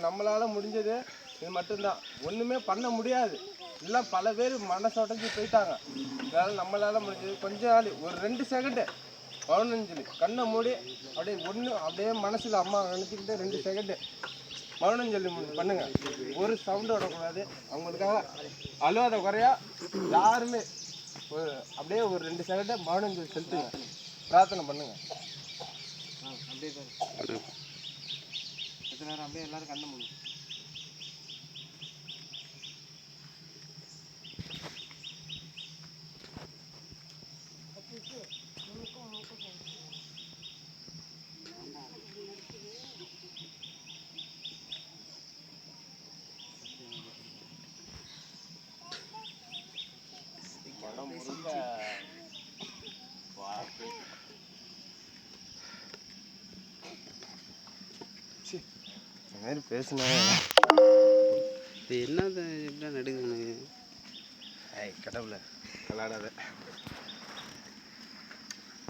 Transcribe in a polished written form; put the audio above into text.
நம்மளால் முடிஞ்சது இது மட்டும்தான், ஒன்றுமே பண்ண முடியாது. எல்லாம் பல பேர் மனசு உடஞ்சி போயிட்டாங்க. அதனால் நம்மளால் முடிஞ்சது கொஞ்ச நாள் ஒரு 2 செகண்டு மௌனஞ்சலி கண்ணை மூடி அப்படியே மனசில் அம்மா நினச்சிக்கிட்டு 2 செகண்டு மௌனஞ்சலி பண்ணுங்கள். ஒரு சவுண்டு விடக்கூடாது. அவங்களுக்காக அழுவாத குறையா யாருமே அப்படியே ஒரு 2 செகண்டு மௌனஞ்சலி செலுத்துங்க, பிரார்த்தனை பண்ணுங்கள். அப்படியே எத்தனை நேரம் அப்படியே எல்லோரும் கண்ணை மூடுங்க. பேசுனா இது என்னது இப்படி நடுங்க கடவுளை விளாடாத.